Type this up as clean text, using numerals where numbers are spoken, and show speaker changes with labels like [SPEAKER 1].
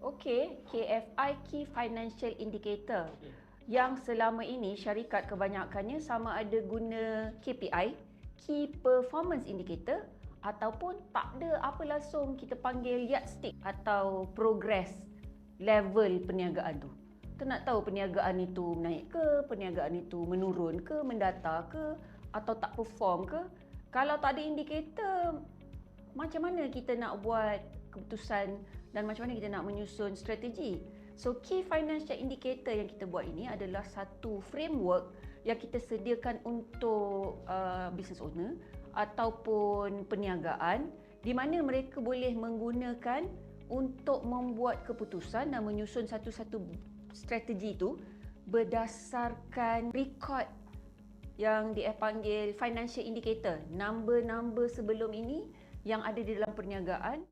[SPEAKER 1] Okey, KFI Key Financial Indicator yang selama ini syarikat kebanyakannya sama ada guna KPI, Key Performance Indicator, ataupun tak ada apa langsung kita panggil yardstick atau progress level perniagaan tu. Kita nak tahu perniagaan itu naik ke, perniagaan itu menurun ke, mendata ke, atau tak perform ke. Kalau tak ada indikator, macam mana kita nak buat keputusan dan macam mana kita nak menyusun strategi? So, Key Financial Indicator yang kita buat ini adalah satu framework yang kita sediakan untuk business owner ataupun perniagaan di mana mereka boleh menggunakan untuk membuat keputusan dan menyusun satu-satu strategi itu berdasarkan rekod yang dipanggil financial indicator, number-number sebelum ini yang ada di dalam perniagaan.